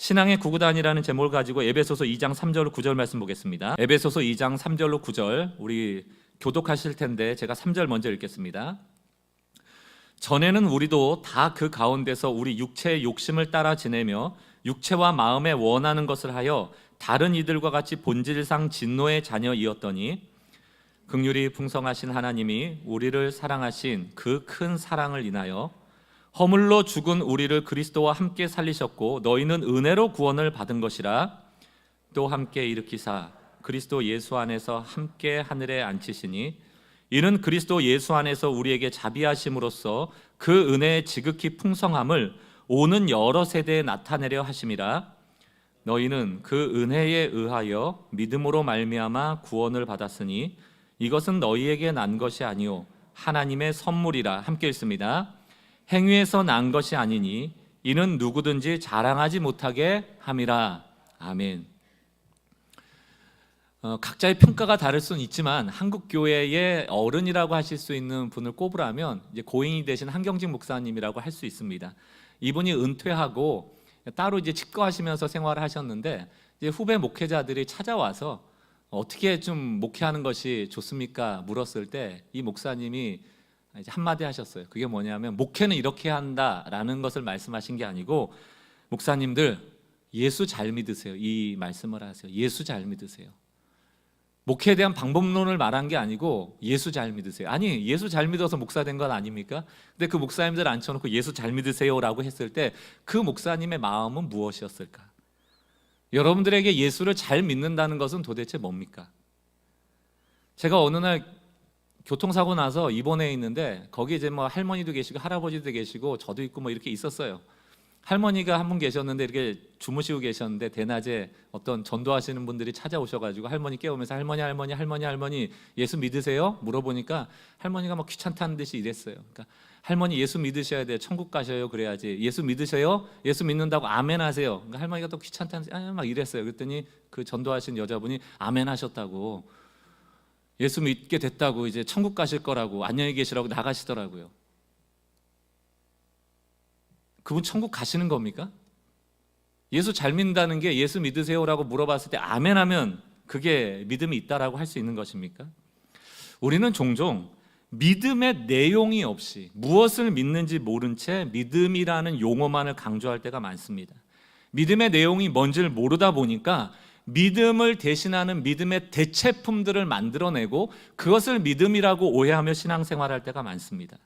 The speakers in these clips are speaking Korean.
신앙의 구구단이라는 제목을 가지고 에베소서 2장 3절로 9절 말씀 보겠습니다. 에베소서 2장 3절로 9절, 우리 교독하실 텐데 제가 3절 먼저 읽겠습니다. 전에는 우리도 다 그 가운데서 우리 육체의 욕심을 따라 지내며 육체와 마음에 원하는 것을 하여 다른 이들과 같이 본질상 진노의 자녀이었더니 긍휼이 풍성하신 하나님이 우리를 사랑하신 그 큰 사랑을 인하여 허물로 죽은 우리를 그리스도와 함께 살리셨고 너희는 은혜로 구원을 받은 것이라. 또 함께 일으키사 그리스도 예수 안에서 함께 하늘에 앉히시니 이는 그리스도 예수 안에서 우리에게 자비하심으로써 그 은혜의 지극히 풍성함을 오는 여러 세대에 나타내려 하심이라. 너희는 그 은혜에 의하여 믿음으로 말미암아 구원을 받았으니 이것은 너희에게 난 것이 아니요 하나님의 선물이라. 함께 읽습니다. 행위에서 난 것이 아니니 이는 누구든지 자랑하지 못하게 함이라. 아멘. 각자의 평가가 다를 수는 있지만 한국 교회의 어른이라고 하실 수 있는 분을 꼽으라면 이제 고인이 되신 한경직 목사님이라고 할 수 있습니다. 이분이 은퇴하고 따로 이제 집거하시면서 생활을 하셨는데 이제 후배 목회자들이 찾아와서 어떻게 좀 목회하는 것이 좋습니까? 물었을 때 이 목사님이 이제 한마디 하셨어요. 그게 뭐냐면 목회는 이렇게 한다라는 것을 말씀하신 게 아니고 목사님들 예수 잘 믿으세요. 이 말씀을 하세요. 예수 잘 믿으세요. 목회에 대한 방법론을 말한 게 아니고 예수 잘 믿으세요. 아니 예수 잘 믿어서 목사 된 건 아닙니까? 근데 그 목사님들 앉혀놓고 예수 잘 믿으세요라고 했을 때 그 목사님의 마음은 무엇이었을까? 여러분들에게 예수를 잘 믿는다는 것은 도대체 뭡니까? 제가 어느 날 교통사고 나서 입원해 있는데 거기 이제 뭐 할머니도 계시고 할아버지도 계시고 저도 있고 뭐 이렇게 있었어요. 할머니가 한 분 계셨는데 이렇게 주무시고 계셨는데 대낮에 어떤 전도하시는 분들이 찾아오셔가지고 할머니 깨우면서 할머니 예수 믿으세요? 물어보니까 할머니가 막 귀찮다는 듯이 이랬어요. 그러니까 할머니 예수 믿으셔야 돼요. 천국 가셔요. 그래야지. 예수 믿으세요? 예수 믿는다고 아멘 하세요. 그러니까 할머니가 또 귀찮다는 듯이 막 이랬어요. 그랬더니 그 전도하신 여자분이 아멘 하셨다고, 예수 믿게 됐다고, 이제 천국 가실 거라고, 안녕히 계시라고 나가시더라고요. 그분 천국 가시는 겁니까? 예수 잘 믿는다는 게 예수 믿으세요라고 물어봤을 때 아멘 하면 그게 믿음이 있다라고 할 수 있는 것입니까? 우리는 종종 믿음의 내용이 없이 무엇을 믿는지 모른 채 믿음이라는 용어만을 강조할 때가 많습니다. 믿음의 내용이 뭔지를 모르다 보니까 믿음을 대신하는 믿음의 대체품들을 만들어내고 그것을 믿음이라고 오해하며 신앙생활할 때가 많습니다.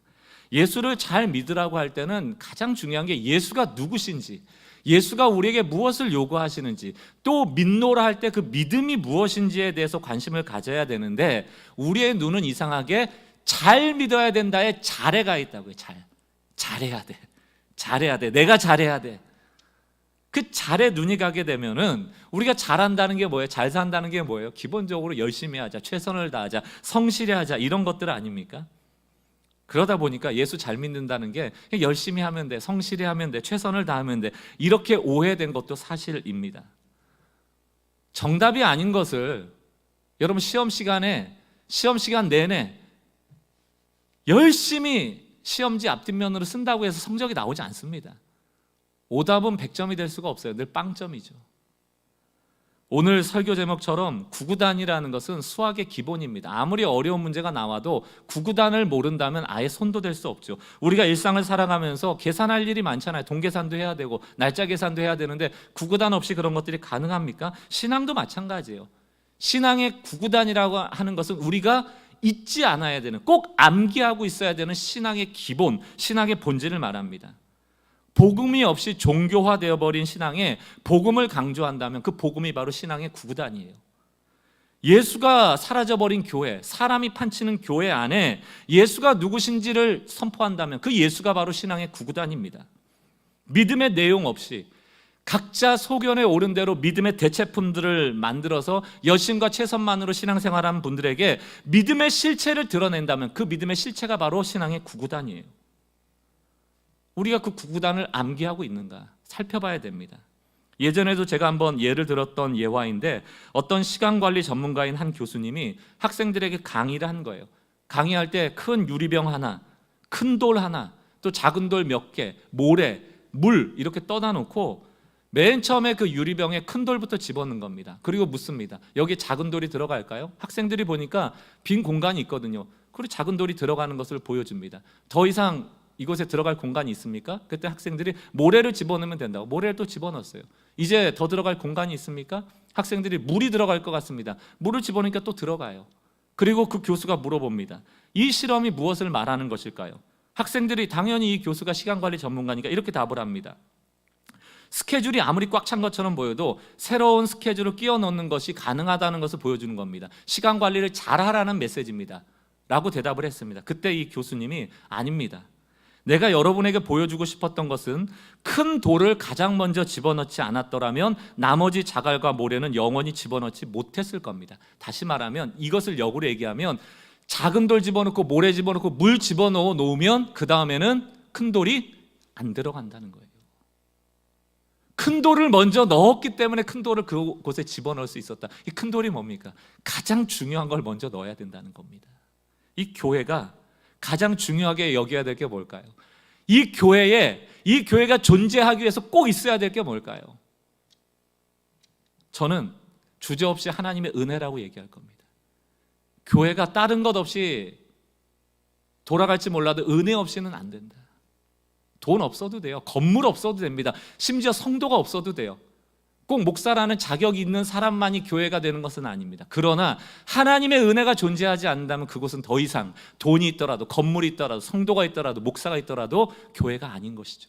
예수를 잘 믿으라고 할 때는 가장 중요한 게 예수가 누구신지, 예수가 우리에게 무엇을 요구하시는지, 또 믿노라 할 때 그 믿음이 무엇인지에 대해서 관심을 가져야 되는데 우리의 눈은 이상하게 잘 믿어야 된다에 잘해가 있다고요. 잘해야 돼. 내가 잘해야 돼. 그 잘에 눈이 가게 되면은 우리가 잘한다는 게 뭐예요? 잘 산다는 게 뭐예요? 기본적으로 열심히 하자, 최선을 다하자, 성실히 하자, 이런 것들 아닙니까? 그러다 보니까 예수 잘 믿는다는 게 열심히 하면 돼, 성실히 하면 돼, 최선을 다하면 돼, 이렇게 오해된 것도 사실입니다. 정답이 아닌 것을 여러분 시험 시간 내내 열심히 시험지 앞뒷면으로 쓴다고 해서 성적이 나오지 않습니다. 오답은 100점이 될 수가 없어요. 늘 빵점이죠. 오늘 설교 제목처럼 구구단이라는 것은 수학의 기본입니다. 아무리 어려운 문제가 나와도 구구단을 모른다면 아예 손도 댈 수 없죠. 우리가 일상을 살아가면서 계산할 일이 많잖아요. 동계산도 해야 되고 날짜 계산도 해야 되는데 구구단 없이 그런 것들이 가능합니까? 신앙도 마찬가지예요. 신앙의 구구단이라고 하는 것은 우리가 잊지 않아야 되는, 꼭 암기하고 있어야 되는 신앙의 기본, 신앙의 본질을 말합니다. 복음이 없이 종교화되어 버린 신앙에 복음을 강조한다면 그 복음이 바로 신앙의 구구단이에요. 예수가 사라져버린 교회, 사람이 판치는 교회 안에 예수가 누구신지를 선포한다면 그 예수가 바로 신앙의 구구단입니다. 믿음의 내용 없이 각자 소견에 오른 대로 믿음의 대체품들을 만들어서 열심과 최선만으로 신앙생활하는 분들에게 믿음의 실체를 드러낸다면 그 믿음의 실체가 바로 신앙의 구구단이에요. 우리가 그 구구단을 암기하고 있는가 살펴봐야 됩니다. 예전에도 제가 한번 예를 들었던 예화인데 어떤 시간관리 전문가인 한 교수님이 학생들에게 강의를 한 거예요. 강의할 때 큰 유리병 하나, 큰 돌 하나, 또 작은 돌 몇 개, 모래, 물 이렇게 떠다 놓고 맨 처음에 그 유리병에 큰 돌부터 집어넣는 겁니다. 그리고 묻습니다. 여기 작은 돌이 들어갈까요? 학생들이 보니까 빈 공간이 있거든요. 그리고 작은 돌이 들어가는 것을 보여줍니다. 더 이상 이곳에 들어갈 공간이 있습니까? 그때 학생들이 모래를 집어넣으면 된다고 모래를 또 집어넣었어요. 이제 더 들어갈 공간이 있습니까? 학생들이 물이 들어갈 것 같습니다. 물을 집어넣으니까 또 들어가요. 그리고 그 교수가 물어봅니다. 이 실험이 무엇을 말하는 것일까요? 학생들이 당연히 이 교수가 시간관리 전문가니까 이렇게 답을 합니다. 스케줄이 아무리 꽉 찬 것처럼 보여도 새로운 스케줄을 끼워 넣는 것이 가능하다는 것을 보여주는 겁니다. 시간 관리를 잘하라는 메시지입니다 라고 대답을 했습니다. 그때 이 교수님이 아닙니다. 내가 여러분에게 보여주고 싶었던 것은 큰 돌을 가장 먼저 집어넣지 않았더라면 나머지 자갈과 모래는 영원히 집어넣지 못했을 겁니다. 다시 말하면 이것을 역으로 얘기하면 작은 돌 집어넣고 모래 집어넣고 물 집어넣어 놓으면 그 다음에는 큰 돌이 안 들어간다는 거예요. 큰 돌을 먼저 넣었기 때문에 큰 돌을 그곳에 집어넣을 수 있었다. 이 큰 돌이 뭡니까? 가장 중요한 걸 먼저 넣어야 된다는 겁니다. 이 교회가 가장 중요하게 여겨야 될 게 뭘까요? 이 교회가 존재하기 위해서 꼭 있어야 될 게 뭘까요? 저는 주저없이 하나님의 은혜라고 얘기할 겁니다. 교회가 다른 것 없이 돌아갈지 몰라도 은혜 없이는 안 된다. 돈 없어도 돼요. 건물 없어도 됩니다. 심지어 성도가 없어도 돼요. 꼭 목사라는 자격이 있는 사람만이 교회가 되는 것은 아닙니다. 그러나 하나님의 은혜가 존재하지 않는다면 그곳은 더 이상 돈이 있더라도 건물이 있더라도 성도가 있더라도 목사가 있더라도 교회가 아닌 것이죠.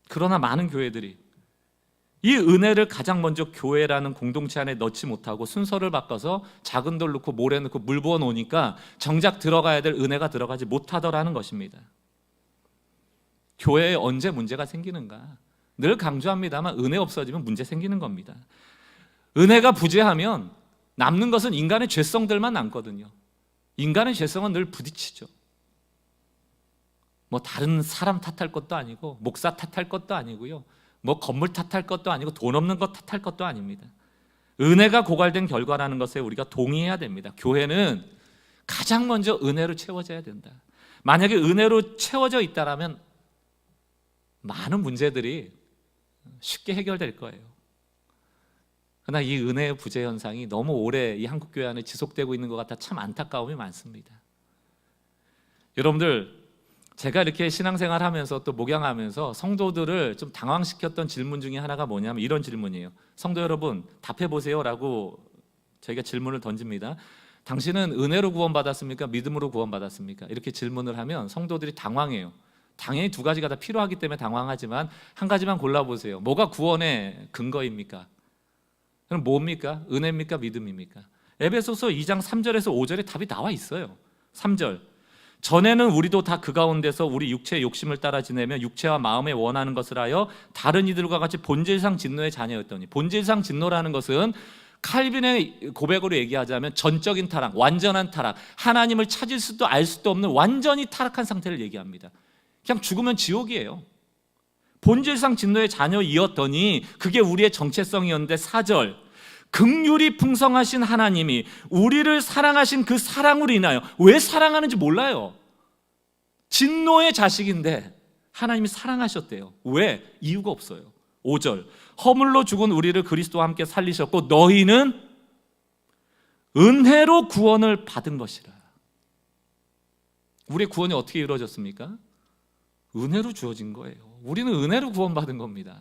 그러나 많은 교회들이 이 은혜를 가장 먼저 교회라는 공동체 안에 넣지 못하고 순서를 바꿔서 작은 돌 넣고 모래 넣고 물 부어 놓으니까 정작 들어가야 될 은혜가 들어가지 못하더라는 것입니다. 교회에 언제 문제가 생기는가? 늘 강조합니다만 은혜 없어지면 문제 생기는 겁니다. 은혜가 부재하면 남는 것은 인간의 죄성들만 남거든요. 인간의 죄성은 늘 부딪히죠. 뭐 다른 사람 탓할 것도 아니고 목사 탓할 것도 아니고요. 뭐 건물 탓할 것도 아니고 돈 없는 것 탓할 것도 아닙니다. 은혜가 고갈된 결과라는 것에 우리가 동의해야 됩니다. 교회는 가장 먼저 은혜로 채워져야 된다. 만약에 은혜로 채워져 있다라면 많은 문제들이 쉽게 해결될 거예요. 그러나 이 은혜의 부재 현상이 너무 오래 이 한국교회 안에 지속되고 있는 것 같아 참 안타까움이 많습니다. 여러분들, 제가 이렇게 신앙생활 하면서 또 목양하면서 성도들을 좀 당황시켰던 질문 중에 하나가 뭐냐면 이런 질문이에요. 성도 여러분, 답해보세요 라고 저희가 질문을 던집니다. 당신은 은혜로 구원받았습니까? 믿음으로 구원받았습니까? 이렇게 질문을 하면 성도들이 당황해요. 당연히 두 가지가 다 필요하기 때문에 당황하지만 한 가지만 골라보세요. 뭐가 구원의 근거입니까? 그럼 뭡니까? 은혜입니까? 믿음입니까? 에베소서 2장 3절에서 5절에 답이 나와 있어요. 3절, 전에는 우리도 다 그 가운데서 우리 육체의 욕심을 따라 지내며 육체와 마음에 원하는 것을 하여 다른 이들과 같이 본질상 진노의 자녀였더니, 본질상 진노라는 것은 칼빈의 고백으로 얘기하자면 전적인 타락, 완전한 타락, 하나님을 찾을 수도 알 수도 없는 완전히 타락한 상태를 얘기합니다. 그냥 죽으면 지옥이에요. 본질상 진노의 자녀이었더니 그게 우리의 정체성이었는데 4절, 긍휼이 풍성하신 하나님이 우리를 사랑하신 그 사랑으로 인하여, 왜 사랑하는지 몰라요. 진노의 자식인데 하나님이 사랑하셨대요. 왜? 이유가 없어요. 5절, 허물로 죽은 우리를 그리스도와 함께 살리셨고 너희는 은혜로 구원을 받은 것이라. 우리의 구원이 어떻게 이루어졌습니까? 은혜로 주어진 거예요. 우리는 은혜로 구원받은 겁니다.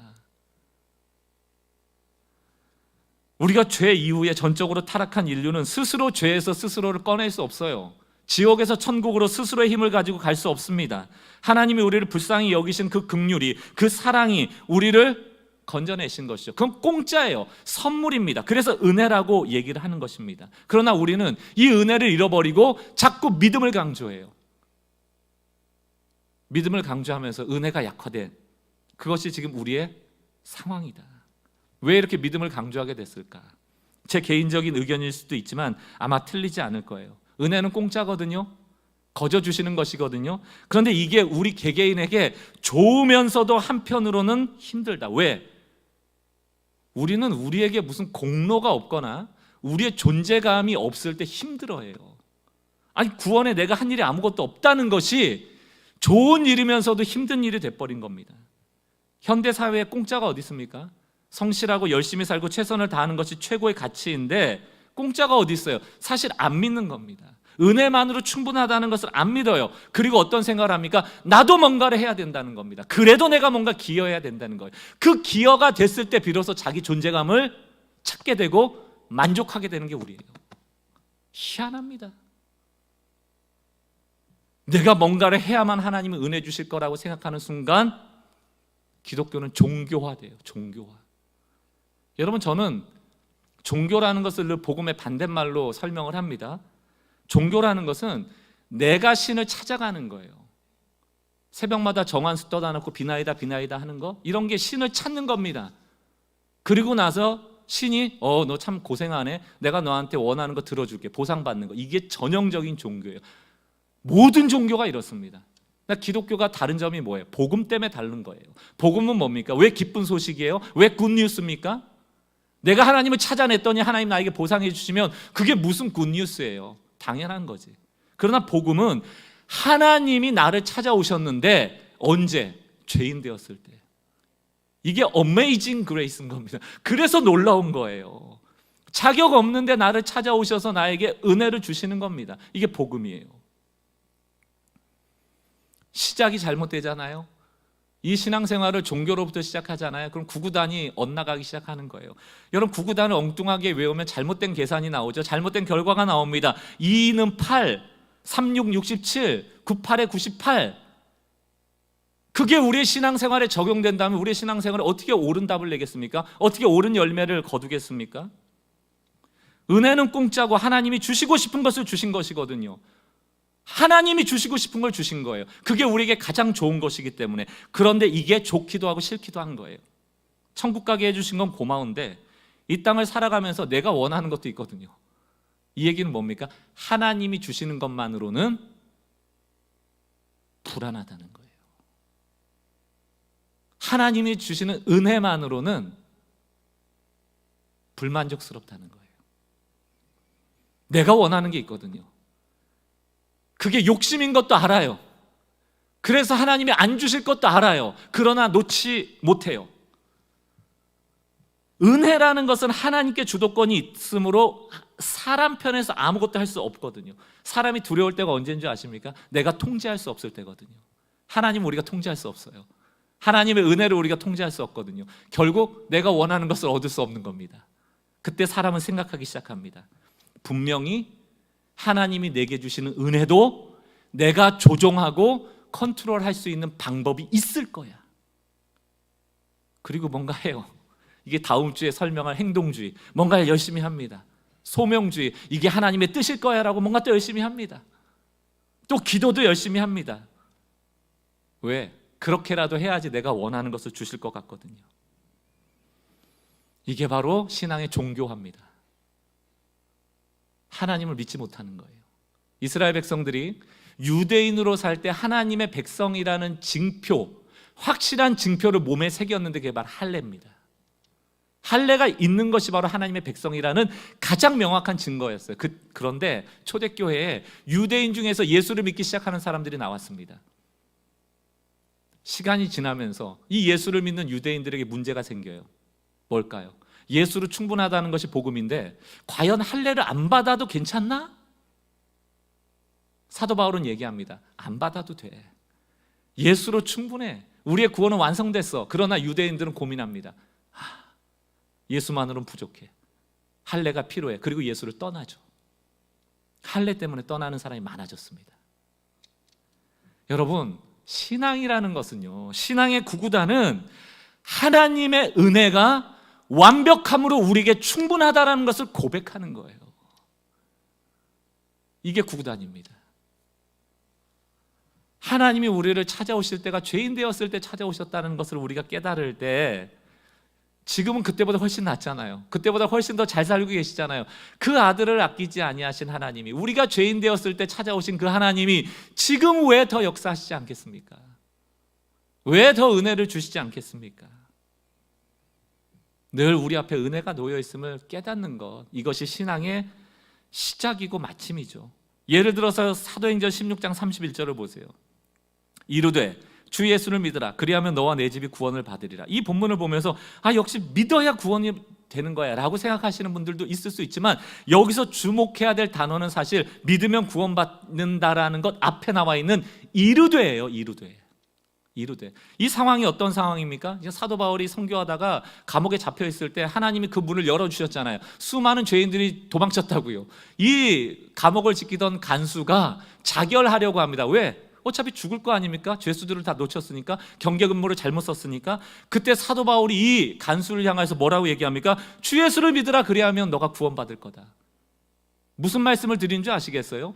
우리가 죄 이후에 전적으로 타락한 인류는 스스로 죄에서 스스로를 꺼낼 수 없어요. 지옥에서 천국으로 스스로의 힘을 가지고 갈 수 없습니다. 하나님이 우리를 불쌍히 여기신 그 긍휼이, 그 사랑이 우리를 건져내신 것이죠. 그건 공짜예요. 선물입니다. 그래서 은혜라고 얘기를 하는 것입니다. 그러나 우리는 이 은혜를 잃어버리고 자꾸 믿음을 강조해요. 믿음을 강조하면서 은혜가 약화된 그것이 지금 우리의 상황이다. 왜 이렇게 믿음을 강조하게 됐을까? 제 개인적인 의견일 수도 있지만 아마 틀리지 않을 거예요. 은혜는 공짜거든요. 거저 주시는 것이거든요. 그런데 이게 우리 개개인에게 좋으면서도 한편으로는 힘들다. 왜? 우리는 우리에게 무슨 공로가 없거나 우리의 존재감이 없을 때 힘들어해요. 아니, 구원에 내가 한 일이 아무것도 없다는 것이 좋은 일이면서도 힘든 일이 돼버린 겁니다. 현대 사회에 공짜가 어디 있습니까? 성실하고 열심히 살고 최선을 다하는 것이 최고의 가치인데 공짜가 어디 있어요? 사실 안 믿는 겁니다. 은혜만으로 충분하다는 것을 안 믿어요. 그리고 어떤 생각을 합니까? 나도 뭔가를 해야 된다는 겁니다. 그래도 내가 뭔가 기여해야 된다는 거예요. 그 기여가 됐을 때 비로소 자기 존재감을 찾게 되고 만족하게 되는 게 우리예요. 희한합니다. 내가 뭔가를 해야만 하나님이 은혜 주실 거라고 생각하는 순간 기독교는 종교화돼요. 종교화. 여러분, 저는 종교라는 것을 늘 복음의 반대말로 설명을 합니다. 종교라는 것은 내가 신을 찾아가는 거예요. 새벽마다 정한수 떠다 놓고 비나이다 비나이다 하는 거, 이런 게 신을 찾는 겁니다. 그리고 나서 신이 너 참 고생하네, 내가 너한테 원하는 거 들어줄게, 보상받는 거. 이게 전형적인 종교예요. 모든 종교가 이렇습니다. 기독교가 다른 점이 뭐예요? 복음 때문에 다른 거예요. 복음은 뭡니까? 왜 기쁜 소식이에요? 왜 굿뉴스입니까? 내가 하나님을 찾아냈더니 하나님 나에게 보상해 주시면 그게 무슨 굿뉴스예요? 당연한 거지. 그러나 복음은 하나님이 나를 찾아오셨는데 언제? 죄인 되었을 때. 이게 어메이징 그레이스인 겁니다. 그래서 놀라운 거예요. 자격 없는데 나를 찾아오셔서 나에게 은혜를 주시는 겁니다. 이게 복음이에요. 시작이 잘못되잖아요. 이 신앙생활을 종교로부터 시작하잖아요. 그럼 구구단이 엇나가기 시작하는 거예요. 여러분, 구구단을 엉뚱하게 외우면 잘못된 계산이 나오죠. 잘못된 결과가 나옵니다. 2는 8, 3, 6, 67, 9, 8에 98. 그게 우리의 신앙생활에 적용된다면 우리의 신앙생활에 어떻게 옳은 답을 내겠습니까? 어떻게 옳은 열매를 거두겠습니까? 은혜는 공짜고 하나님이 주시고 싶은 것을 주신 것이거든요. 하나님이 주시고 싶은 걸 주신 거예요. 그게 우리에게 가장 좋은 것이기 때문에. 그런데 이게 좋기도 하고 싫기도 한 거예요. 천국 가게 해주신 건 고마운데 이 땅을 살아가면서 내가 원하는 것도 있거든요. 이 얘기는 뭡니까? 하나님이 주시는 것만으로는 불안하다는 거예요. 하나님이 주시는 은혜만으로는 불만족스럽다는 거예요. 내가 원하는 게 있거든요. 그게 욕심인 것도 알아요. 그래서 하나님이 안 주실 것도 알아요. 그러나 놓지 못해요. 은혜라는 것은 하나님께 주도권이 있으므로 사람 편에서 아무것도 할 수 없거든요. 사람이 두려울 때가 언제인 줄 아십니까? 내가 통제할 수 없을 때거든요. 하나님은 우리가 통제할 수 없어요. 하나님의 은혜를 우리가 통제할 수 없거든요. 결국 내가 원하는 것을 얻을 수 없는 겁니다. 그때 사람은 생각하기 시작합니다. 분명히 하나님이 내게 주시는 은혜도 내가 조종하고 컨트롤할 수 있는 방법이 있을 거야. 그리고 뭔가 해요. 이게 다음 주에 설명할 행동주의, 뭔가를 열심히 합니다. 소명주의, 이게 하나님의 뜻일 거야 라고 뭔가 또 열심히 합니다. 또 기도도 열심히 합니다. 왜? 그렇게라도 해야지 내가 원하는 것을 주실 것 같거든요. 이게 바로 신앙의 종교화입니다. 하나님을 믿지 못하는 거예요. 이스라엘 백성들이 유대인으로 살 때 하나님의 백성이라는 징표, 확실한 징표를 몸에 새겼는데 그게 바로 할례입니다. 할례가 있는 것이 바로 하나님의 백성이라는 가장 명확한 증거였어요. 그런데 초대교회에 유대인 중에서 예수를 믿기 시작하는 사람들이 나왔습니다. 시간이 지나면서 이 예수를 믿는 유대인들에게 문제가 생겨요. 뭘까요? 예수로 충분하다는 것이 복음인데 과연 할례를 안 받아도 괜찮나? 사도 바울은 얘기합니다. 안 받아도 돼. 예수로 충분해. 우리의 구원은 완성됐어. 그러나 유대인들은 고민합니다. 예수만으로는 부족해. 할례가 필요해. 그리고 예수를 떠나죠. 할례 때문에 떠나는 사람이 많아졌습니다. 여러분, 신앙이라는 것은요, 신앙의 구구단은 하나님의 은혜가 완벽함으로 우리에게 충분하다는 것을 고백하는 거예요. 이게 구구단입니다. 하나님이 우리를 찾아오실 때가 죄인 되었을 때 찾아오셨다는 것을 우리가 깨달을 때, 지금은 그때보다 훨씬 낫잖아요. 그때보다 훨씬 더 잘 살고 계시잖아요. 그 아들을 아끼지 아니하신 하나님이, 우리가 죄인 되었을 때 찾아오신 그 하나님이 지금 왜 더 역사하시지 않겠습니까? 왜 더 은혜를 주시지 않겠습니까? 늘 우리 앞에 은혜가 놓여 있음을 깨닫는 것, 이것이 신앙의 시작이고 마침이죠. 예를 들어서 사도행전 16장 31절을 보세요. 이르되 주 예수를 믿으라. 그리하면 너와 내 집이 구원을 받으리라. 이 본문을 보면서 역시 믿어야 구원이 되는 거야 라고 생각하시는 분들도 있을 수 있지만, 여기서 주목해야 될 단어는 사실 믿으면 구원받는다라는 것 앞에 나와 있는 이르되예요. 이르되. 이 상황이 어떤 상황입니까? 사도 바울이 선교하다가 감옥에 잡혀 있을 때 하나님이 그 문을 열어주셨잖아요. 수많은 죄인들이 도망쳤다고요. 이 감옥을 지키던 간수가 자결하려고 합니다. 왜? 어차피 죽을 거 아닙니까? 죄수들을 다 놓쳤으니까, 경계 근무를 잘못 썼으니까. 그때 사도 바울이 이 간수를 향해서 뭐라고 얘기합니까? 주 예수를 믿으라. 그리하면 너가 구원받을 거다. 무슨 말씀을 드린 줄 아시겠어요?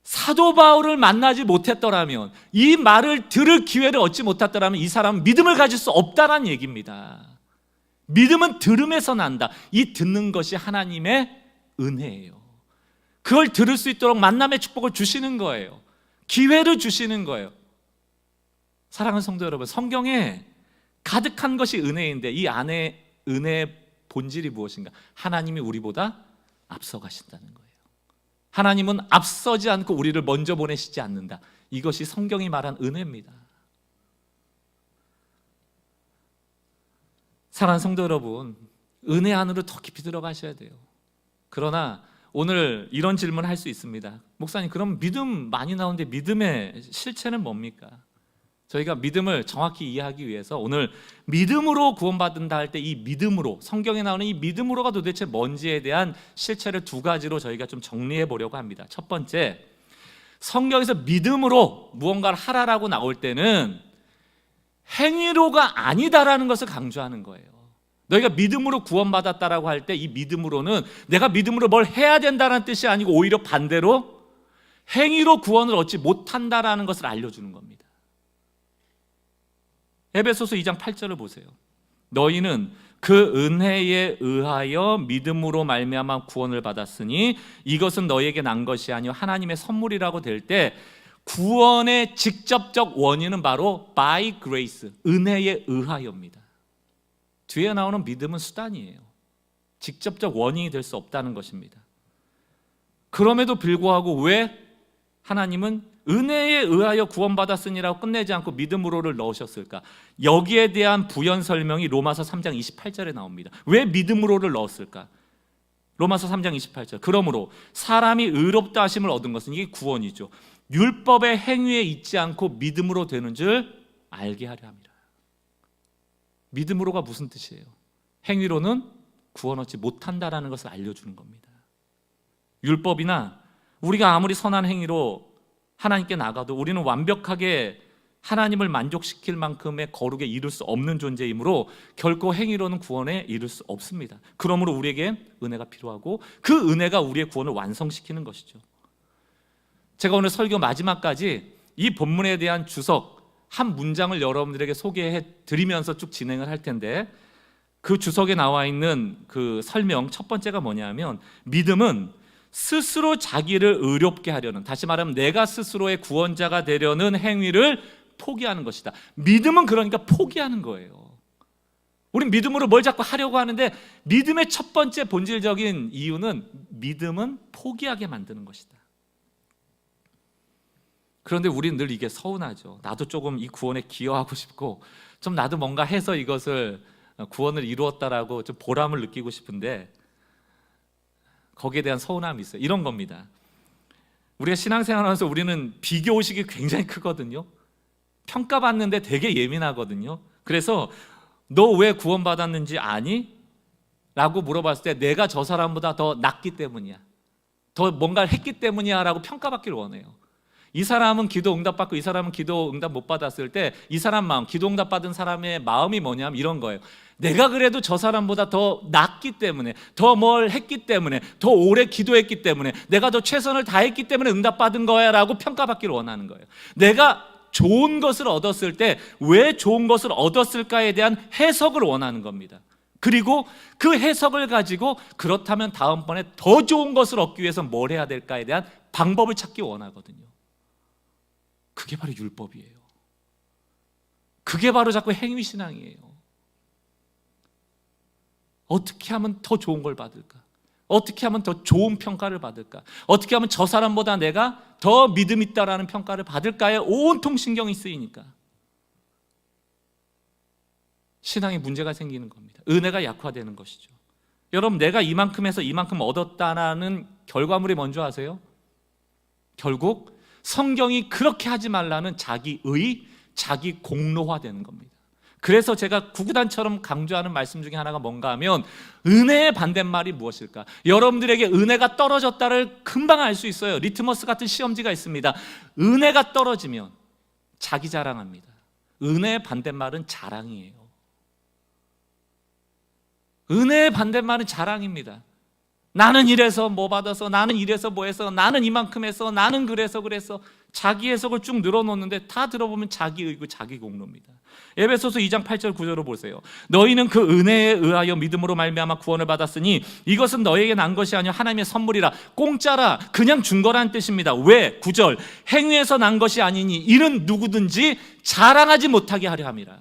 사도 바울을 만나지 못했더라면, 이 말을 들을 기회를 얻지 못했더라면 이 사람은 믿음을 가질 수 없다는 얘기입니다. 믿음은 들음에서 난다. 이 듣는 것이 하나님의 은혜예요. 그걸 들을 수 있도록 만남의 축복을 주시는 거예요. 기회를 주시는 거예요. 사랑하는 성도 여러분, 성경에 가득한 것이 은혜인데 이 안에 은혜의 본질이 무엇인가? 하나님이 우리보다 앞서가신다는 거예요. 하나님은 앞서지 않고 우리를 먼저 보내시지 않는다. 이것이 성경이 말한 은혜입니다. 사랑하는 성도 여러분, 은혜 안으로 더 깊이 들어가셔야 돼요. 그러나 오늘 이런 질문을 할 수 있습니다. 목사님, 그럼 믿음 많이 나오는데 믿음의 실체는 뭡니까? 저희가 믿음을 정확히 이해하기 위해서 오늘 믿음으로 구원받는다 할 때 이 믿음으로, 성경에 나오는 이 믿음으로가 도대체 뭔지에 대한 실체를 두 가지로 저희가 좀 정리해 보려고 합니다. 첫 번째, 성경에서 믿음으로 무언가를 하라라고 나올 때는 행위로가 아니다라는 것을 강조하는 거예요. 너희가 믿음으로 구원받았다라고 할 때 이 믿음으로는 내가 믿음으로 뭘 해야 된다는 뜻이 아니고 오히려 반대로 행위로 구원을 얻지 못한다라는 것을 알려주는 겁니다. 에베소서 2장 8절을 보세요. 너희는 그 은혜에 의하여 믿음으로 말미암아 구원을 받았으니 이것은 너희에게 난 것이 아니요 하나님의 선물이라고 될 때, 구원의 직접적 원인은 바로 by grace, 은혜에 의하여입니다. 뒤에 나오는 믿음은 수단이에요. 직접적 원인이 될 수 없다는 것입니다. 그럼에도 불구하고 왜 하나님은 은혜에 의하여 구원받았으니라고 끝내지 않고 믿음으로를 넣으셨을까? 여기에 대한 부연 설명이 로마서 3장 28절에 나옵니다. 왜 믿음으로를 넣었을까? 로마서 3장 28절. 그러므로 사람이 의롭다 하심을 얻은 것은, 이게 구원이죠, 율법의 행위에 있지 않고 믿음으로 되는 줄 알게 하려 함이라. 믿음으로가 무슨 뜻이에요? 행위로는 구원 얻지 못한다라는 것을 알려주는 겁니다. 율법이나 우리가 아무리 선한 행위로 하나님께 나가도 우리는 완벽하게 하나님을 만족시킬 만큼의 거룩에 이룰 수 없는 존재이므로 결코 행위로는 구원에 이룰 수 없습니다. 그러므로 우리에게 은혜가 필요하고 그 은혜가 우리의 구원을 완성시키는 것이죠. 제가 오늘 설교 마지막까지 이 본문에 대한 주석 한 문장을 여러분들에게 소개해 드리면서 쭉 진행을 할 텐데, 그 주석에 나와 있는 그 설명 첫 번째가 뭐냐면, 믿음은 스스로 자기를 의롭게 하려는, 다시 말하면 내가 스스로의 구원자가 되려는 행위를 포기하는 것이다. 믿음은 그러니까 포기하는 거예요. 우린 믿음으로 뭘 자꾸 하려고 하는데, 믿음의 첫 번째 본질적인 이유는 믿음은 포기하게 만드는 것이다. 그런데 우리는 늘 이게 서운하죠. 나도 조금 이 구원에 기여하고 싶고, 좀 나도 뭔가 해서 이것을 구원을 이루었다라고 좀 보람을 느끼고 싶은데, 거기에 대한 서운함이 있어요. 이런 겁니다. 우리가 신앙생활하면서 우리는 비교의식이 굉장히 크거든요. 평가받는데 되게 예민하거든요. 그래서 너 왜 구원받았는지 아니? 라고 물어봤을 때 내가 저 사람보다 더 낫기 때문이야, 더 뭔가를 했기 때문이야 라고 평가받기를 원해요. 이 사람은 기도 응답받고 이 사람은 기도 응답 못 받았을 때 이 사람 마음, 기도 응답 받은 사람의 마음이 뭐냐면 이런 거예요. 내가 그래도 저 사람보다 더 낫기 때문에, 더 뭘 했기 때문에, 더 오래 기도했기 때문에, 내가 더 최선을 다했기 때문에 응답받은 거야 라고 평가받기를 원하는 거예요. 내가 좋은 것을 얻었을 때 왜 좋은 것을 얻었을까에 대한 해석을 원하는 겁니다. 그리고 그 해석을 가지고 그렇다면 다음번에 더 좋은 것을 얻기 위해서 뭘 해야 될까에 대한 방법을 찾기 원하거든요. 그게 바로 율법이에요. 그게 바로 자꾸 행위신앙이에요. 어떻게 하면 더 좋은 걸 받을까? 어떻게 하면 더 좋은 평가를 받을까? 어떻게 하면 저 사람보다 내가 더 믿음 있다라는 평가를 받을까에 온통 신경이 쓰이니까 신앙에 문제가 생기는 겁니다. 은혜가 약화되는 것이죠. 여러분, 내가 이만큼 해서 이만큼 얻었다는 결과물이 뭔지 아세요? 결국 성경이 그렇게 하지 말라는 자기의, 자기 공로화되는 겁니다. 그래서 제가 구구단처럼 강조하는 말씀 중에 하나가 뭔가 하면 은혜의 반대말이 무엇일까? 여러분들에게 은혜가 떨어졌다를 금방 알 수 있어요. 리트머스 같은 시험지가 있습니다. 은혜가 떨어지면 자기 자랑합니다. 은혜의 반대말은 자랑이에요. 은혜의 반대말은 자랑입니다. 나는 이래서 뭐 받아서, 나는 이래서 뭐 해서, 나는 이만큼 해서, 나는 그래서 자기 해석을 쭉 늘어놓는데 다 들어보면 자기 의고 자기 공로입니다. 에베소서 2장 8절 9절을 보세요. 너희는 그 은혜에 의하여 믿음으로 말미암아 구원을 받았으니 이것은 너희에게 난 것이 아니라 하나님의 선물이라. 공짜라, 그냥 준 거란 뜻입니다. 왜? 9절, 행위에서 난 것이 아니니 이는 누구든지 자랑하지 못하게 하려 함이라.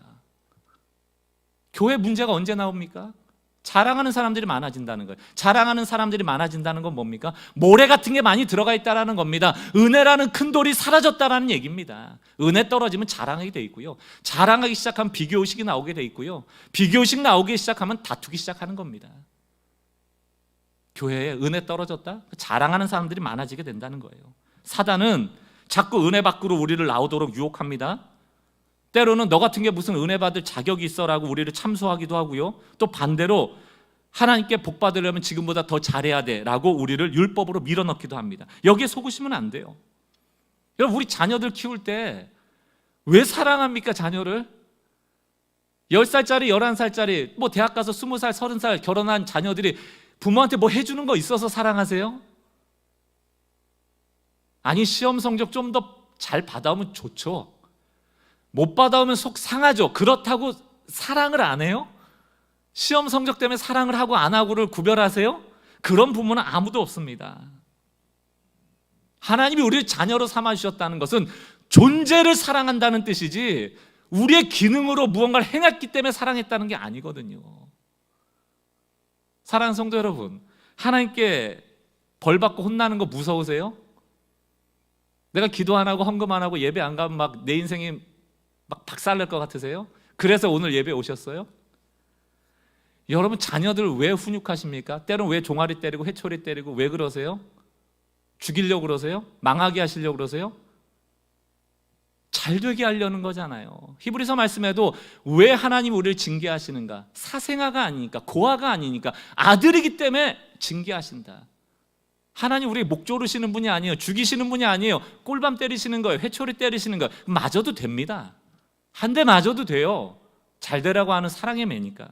교회 문제가 언제 나옵니까? 자랑하는 사람들이 많아진다는 거예요. 자랑하는 사람들이 많아진다는 건 뭡니까? 모래 같은 게 많이 들어가 있다는 겁니다. 은혜라는 큰 돌이 사라졌다는 얘기입니다. 은혜 떨어지면 자랑하게 돼 있고요, 자랑하기 시작하면 비교의식이 나오게 돼 있고요, 비교의식 나오기 시작하면 다투기 시작하는 겁니다. 교회에 은혜 떨어졌다? 자랑하는 사람들이 많아지게 된다는 거예요. 사단은 자꾸 은혜 밖으로 우리를 나오도록 유혹합니다. 때로는 너 같은 게 무슨 은혜 받을 자격이 있어라고 우리를 참소하기도 하고요, 또 반대로 하나님께 복 받으려면 지금보다 더 잘해야 돼라고 우리를 율법으로 밀어넣기도 합니다. 여기에 속으시면 안 돼요. 여러분, 우리 자녀들 키울 때 왜 사랑합니까? 자녀를 10살짜리 11살짜리 뭐 대학 가서 20살 30살 결혼한 자녀들이 부모한테 뭐 해주는 거 있어서 사랑하세요? 아니, 시험 성적 좀 더 잘 받아오면 좋죠. 못 받아오면 속 상하죠. 그렇다고 사랑을 안 해요? 시험 성적 때문에 사랑을 하고 안 하고를 구별하세요? 그런 부모는 아무도 없습니다. 하나님이 우리를 자녀로 삼아주셨다는 것은 존재를 사랑한다는 뜻이지 우리의 기능으로 무언가를 행했기 때문에 사랑했다는 게 아니거든요. 사랑하는 성도 여러분, 하나님께 벌 받고 혼나는 거 무서우세요? 내가 기도 안 하고 헌금 안 하고 예배 안 가면 막 내 인생이 막 박살날 것 같으세요? 그래서 오늘 예배 오셨어요? 여러분, 자녀들 왜 훈육하십니까? 때로는 왜 종아리 때리고 회초리 때리고 왜 그러세요? 죽이려고 그러세요? 망하게 하시려고 그러세요? 잘 되게 하려는 거잖아요. 히브리서 말씀에도 왜 하나님 우리를 징계하시는가? 사생아가 아니니까, 고아가 아니니까, 아들이기 때문에 징계하신다. 하나님 우리 목 조르시는 분이 아니에요. 죽이시는 분이 아니에요. 꼴밤 때리시는 거예요. 회초리 때리시는 거예요. 맞아도 됩니다. 한 대 맞아도 돼요. 잘 되라고 하는 사랑의 매니까.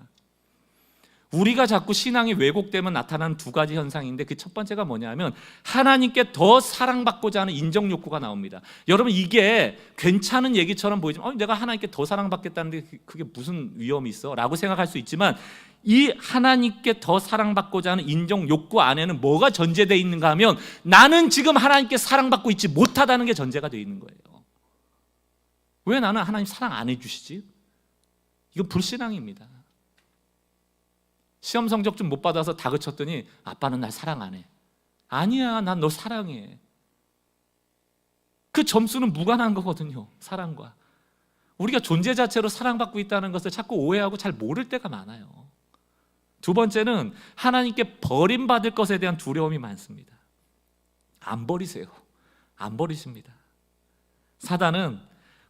우리가 자꾸 신앙이 왜곡되면 나타나는 두 가지 현상인데, 그 첫 번째가 뭐냐면 하나님께 더 사랑받고자 하는 인정 욕구가 나옵니다. 여러분, 이게 괜찮은 얘기처럼 보이지만 내가 하나님께 더 사랑받겠다는데 그게 무슨 위험이 있어? 라고 생각할 수 있지만, 이 하나님께 더 사랑받고자 하는 인정 욕구 안에는 뭐가 전제되어 있는가 하면 나는 지금 하나님께 사랑받고 있지 못하다는 게 전제가 되어 있는 거예요. 왜 나는 하나님 사랑 안 해주시지? 이건 불신앙입니다. 시험 성적 좀 못 받아서 다그쳤더니 아빠는 날 사랑 안 해. 아니야, 난 너 사랑해. 그 점수는 무관한 거거든요, 사랑과. 우리가 존재 자체로 사랑받고 있다는 것을 자꾸 오해하고 잘 모를 때가 많아요. 두 번째는 하나님께 버림받을 것에 대한 두려움이 많습니다. 안 버리세요. 안 버리십니다. 사단은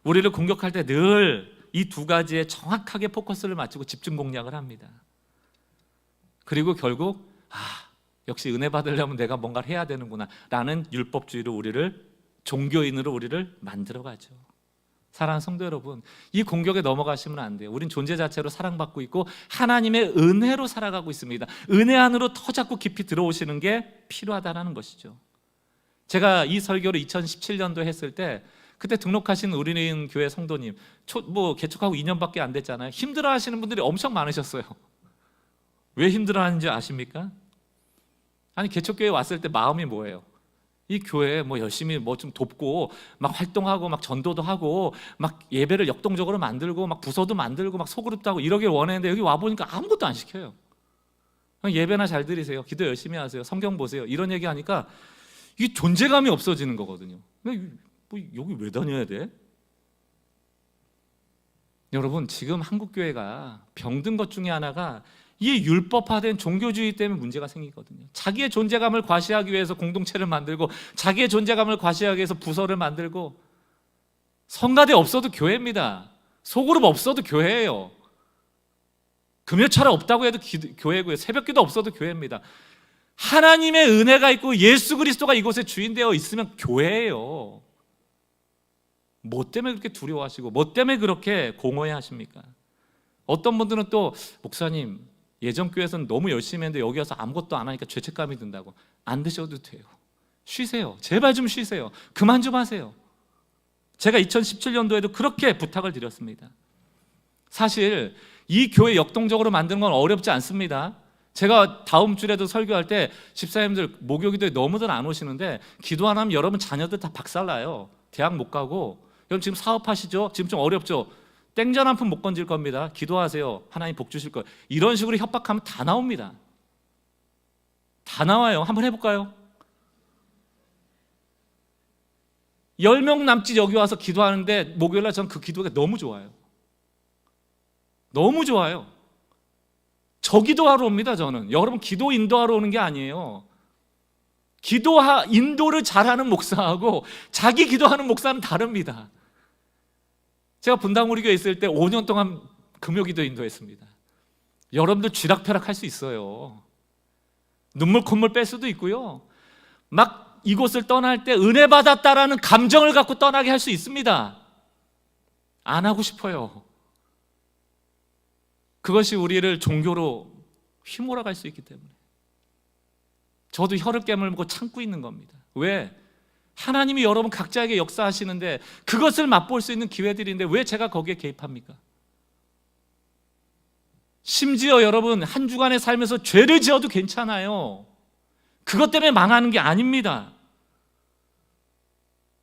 우리를 공격할 때 늘 이 두 가지에 정확하게 포커스를 맞추고 집중 공략을 합니다. 그리고 결국 역시 은혜 받으려면 내가 뭔가를 해야 되는구나 라는 율법주의로 우리를, 종교인으로 우리를 만들어가죠. 사랑하는 성도 여러분, 이 공격에 넘어가시면 안 돼요. 우린 존재 자체로 사랑받고 있고 하나님의 은혜로 살아가고 있습니다. 은혜 안으로 더 자꾸 깊이 들어오시는 게 필요하다는 것이죠. 제가 이 설교를 2017년도에 했을 때 그때 등록하신 우리는 교회 성도님 개척하고 2년밖에 안 됐잖아요. 힘들어하시는 분들이 엄청 많으셨어요. 왜 힘들어하는지 아십니까? 아니, 개척교회 왔을 때 마음이 뭐예요? 이 교회에 열심히 좀 돕고 막 활동하고 막 전도도 하고 막 예배를 역동적으로 만들고 막 부서도 만들고 막 소그룹도 하고 이러길 원했는데 여기 와보니까 아무것도 안 시켜요. 그냥 예배나 잘 드리세요, 기도 열심히 하세요, 성경 보세요, 이런 얘기 하니까 이 존재감이 없어지는 거거든요. 여기 왜 다녀야 돼? 여러분, 지금 한국교회가 병든 것 중에 하나가 이 율법화된 종교주의 때문에 문제가 생기거든요. 자기의 존재감을 과시하기 위해서 공동체를 만들고, 자기의 존재감을 과시하기 위해서 부서를 만들고, 성가대 없어도 교회입니다. 소그룹 없어도 교회예요. 금요철 없다고 해도 교회고요. 새벽기도 없어도 교회입니다. 하나님의 은혜가 있고 예수 그리스도가 이곳에 주인되어 있으면 교회예요. 뭐 때문에 그렇게 두려워하시고 뭐 때문에 그렇게 공허해 하십니까? 어떤 분들은 또 목사님, 예전 교회에서는 너무 열심히 했는데 여기 와서 아무것도 안 하니까 죄책감이 든다고. 안 드셔도 돼요. 쉬세요. 제발 좀 쉬세요. 그만 좀 하세요. 제가 2017년도에도 그렇게 부탁을 드렸습니다. 사실 이 교회 역동적으로 만드는 건 어렵지 않습니다. 제가 다음 주에도 설교할 때 집사님들 목요기도에 너무들 안 오시는데 기도 안 하면 여러분 자녀들 다 박살나요. 대학 못 가고. 여러분 지금 사업하시죠? 지금 좀 어렵죠? 땡전 한 푼 못 건질 겁니다. 기도하세요. 하나님 복 주실 거예요. 이런 식으로 협박하면 다 나옵니다. 다 나와요. 한번 해볼까요? 10명 남짓 여기 와서 기도하는데 목요일날 전 그 기도가 너무 좋아요. 너무 좋아요. 저 기도하러 옵니다. 저는 여러분 기도 인도하러 오는 게 아니에요. 인도를 잘하는 목사하고 자기 기도하는 목사는 다릅니다. 제가 분당우리교에 있을 때 5년 동안 금요기도 인도했습니다. 여러분들 쥐락펴락 할 수 있어요. 눈물 콧물 뺄 수도 있고요. 막 이곳을 떠날 때 은혜 받았다라는 감정을 갖고 떠나게 할 수 있습니다. 안 하고 싶어요. 그것이 우리를 종교로 휘몰아갈 수 있기 때문에. 저도 혀를 깨물고 참고 있는 겁니다. 왜? 하나님이 여러분 각자에게 역사하시는데 그것을 맛볼 수 있는 기회들인데 왜 제가 거기에 개입합니까? 심지어 여러분 한 주간의 삶에서 죄를 지어도 괜찮아요. 그것 때문에 망하는 게 아닙니다.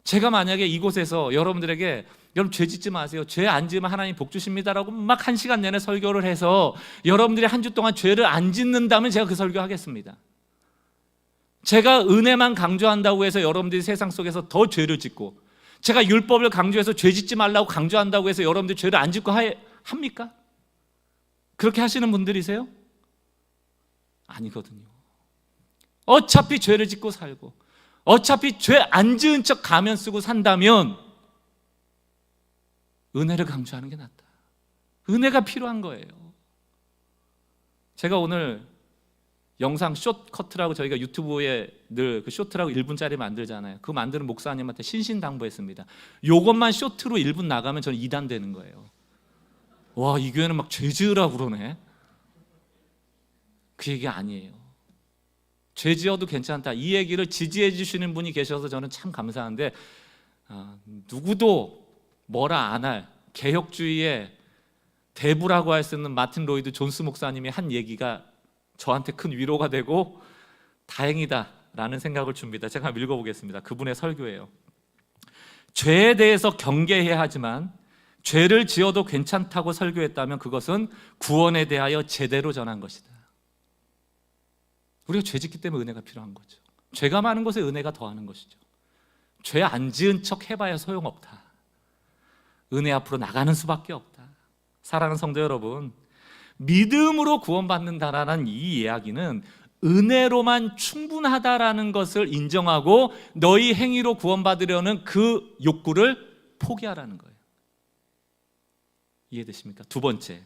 제가 만약에 이곳에서 여러분들에게 여러분 죄 짓지 마세요. 죄 안 지으면 하나님 복 주십니다라고 막 1시간 내내 설교를 해서 여러분들이 한 주 동안 죄를 안 짓는다면 제가 그 설교하겠습니다. 제가 은혜만 강조한다고 해서 여러분들이 세상 속에서 더 죄를 짓고, 제가 율법을 강조해서 죄 짓지 말라고 강조한다고 해서 여러분들이 죄를 안 짓고 합니까? 그렇게 하시는 분들이세요? 아니거든요. 어차피 죄를 짓고 살고 어차피 죄 안 지은 척 가면 쓰고 산다면 은혜를 강조하는 게 낫다. 은혜가 필요한 거예요. 제가 오늘 영상 숏커트라고 저희가 유튜브에 늘 그 쇼트라고 1분짜리 만들잖아요. 그거 만드는 목사님한테 신신당부했습니다. 요것만 쇼트로 1분 나가면 저는 2단 되는 거예요. 와, 이 교회는 막 죄 지으라고 그러네. 그 얘기 아니에요. 죄 지어도 괜찮다. 이 얘기를 지지해 주시는 분이 계셔서 저는 참 감사한데, 누구도 뭐라 안 할 개혁주의의 대부라고 할 수 있는 마틴 로이드 존스 목사님이 한 얘기가 저한테 큰 위로가 되고 다행이다라는 생각을 줍니다. 제가 한번 읽어보겠습니다. 그분의 설교예요. 죄에 대해서 경계해야 하지만 죄를 지어도 괜찮다고 설교했다면 그것은 구원에 대하여 제대로 전한 것이다. 우리가 죄 짓기 때문에 은혜가 필요한 거죠. 죄가 많은 곳에 은혜가 더하는 것이죠. 죄 안 지은 척 해봐야 소용없다. 은혜 앞으로 나가는 수밖에 없다. 사랑하는 성도 여러분, 믿음으로 구원받는다라는 이 이야기는 은혜로만 충분하다라는 것을 인정하고 너희 행위로 구원받으려는 그 욕구를 포기하라는 거예요. 이해되십니까? 두 번째,